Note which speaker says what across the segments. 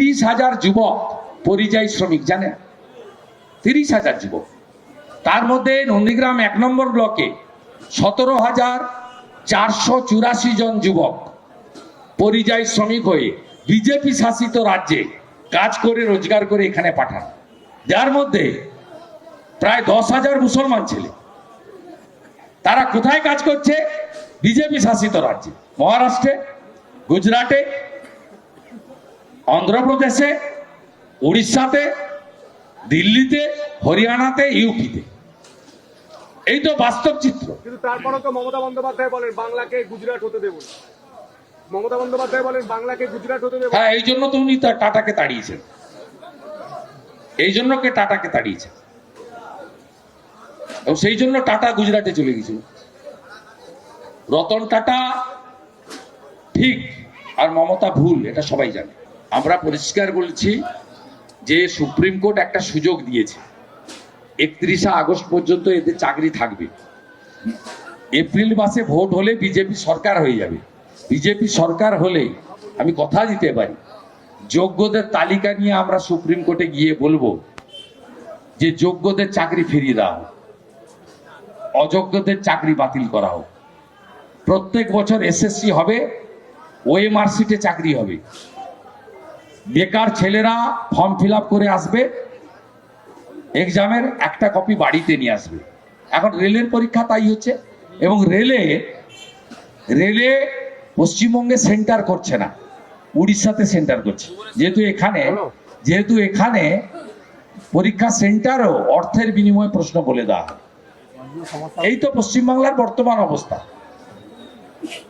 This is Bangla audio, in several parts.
Speaker 1: 30,000 যুবক পরিযায়ী শ্রমিক, জানেন? 30,000 যুবক। তার মধ্যে নন্দীগ্রাম 1 নম্বর ব্লকে 17,484 জন যুবক পরিযায়ী শ্রমিক হয়ে বিজেপি শাসিত রাজ্যে কাজ করে রোজগার করে এখানে পাঠান, যার মধ্যে প্রায় 10,000 মুসলমান ছেলে। তারা কোথায় কাজ করছে? বিজেপি শাসিত রাজ্যে, মহারাষ্ট্রে, গুজরাটে, অন্ধ্রপ্রদেশে, উড়িষ্যাতে, দিল্লিতে, হরিয়ানাতে, ইউপিতে। এই তো বাস্তব চিত্র।
Speaker 2: কিন্তু তারপরে তো মমতা বন্দ্যোপাধ্যায় বলেন বাংলাকে গুজরাট হতে দেব না। মমতা বন্দ্যোপাধ্যায় বলেন বাংলাকে গুজরাট হতে দেব।
Speaker 1: হ্যাঁ, এই জন্য তো উনি টাটাকে তাড়িয়েছেন, এই জন্য টাটাকে তাড়িয়েছেন, এবং সেই জন্য টাটা গুজরাটে চলে গেছিল। রতন টাটা ঠিক আর মমতা ভুল, এটা সবাই জানে। আমরা পরিষ্কার বলছি যে সুপ্রিম কোর্ট একটা সুযোগ দিয়েছে, 31শে আগস্ট পর্যন্ত এদের চাকরি থাকবে। এপ্রিল মাসে ভোট হলে বিজেপি সরকার হয়ে যাবে। বিজেপি সরকার হলে আমি কথা দিতে পারি, যোগ্যদের তালিকা নিয়ে আমরা সুপ্রিম কোর্টে গিয়ে বলবো যে যোগ্যদের চাকরি ফিরিয়ে দেওয়া হোক, অযোগ্যদের চাকরি বাতিল করা হোক। প্রত্যেক বছর এসএসসি হবে, ওএমআর সিটে চাকরি হবে। বেকার ছেলেরা ফর্ম ফিল আপ করে আসবে, এক্সামের একটা কপি বাড়িতে নিয়ে আসবে। এখন রেলের পরীক্ষা তাই হচ্ছে, এবং রেলে পশ্চিমবঙ্গে সেন্টার করছে না, উড়িষ্যাতে সেন্টার করছে। যেহেতু এখানে পরীক্ষা সেন্টারও অর্থের বিনিময়ে প্রশ্ন বলে দেওয়া হয়। এই তো পশ্চিমবাংলার বর্তমান অবস্থা।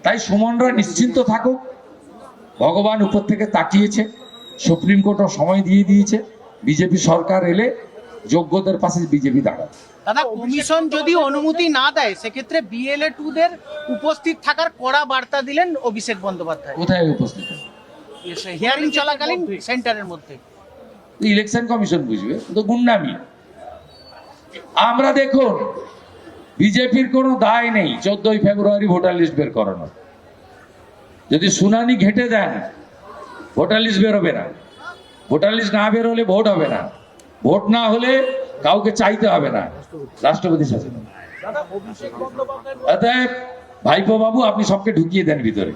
Speaker 1: তাই সুমনরা নিশ্চিন্ত থাকুক, ভগবান উপর থেকে তাকিয়েছে, সুপ্রিম কোর্টও সময় দিয়ে দিয়েছে। বিজেপি সরকার এলে যোগ্যদের পাশে বিজেপি দাঁড়াবে।
Speaker 3: দাদা, কমিশন যদি অনুমতি না দেয় সেক্ষেত্রে BLA-2 দের উপস্থিত থাকার কড়া বার্তা দিলেন অভিষেক বন্দ্যোপাধ্যায়।
Speaker 1: কোথায় উপস্থিত?
Speaker 3: হিয়ারিং চলাকালীন সেন্টারের মধ্যে।
Speaker 1: ইলেকশন কমিশন বুঝবে, তো গুন্ডামি। আমরা দেখুন, বিজেপির কোনো দায় নেই 14ই ফেব্রুয়ারি ভোটার লিস্ট বের করানোর। যদি শুনানি ঘেটে দেন, ভোটার লিস্ট বেরোবে না। ভোটার লিস্ট না বের হলে ভোট হবে না, ভোট না হলে কাউকে চাইতে হবে না রাষ্ট্রপতি শাসন। অতএব ভাইপো বাবু, আপনি সবকে ঢুকিয়ে দেন ভিতরে।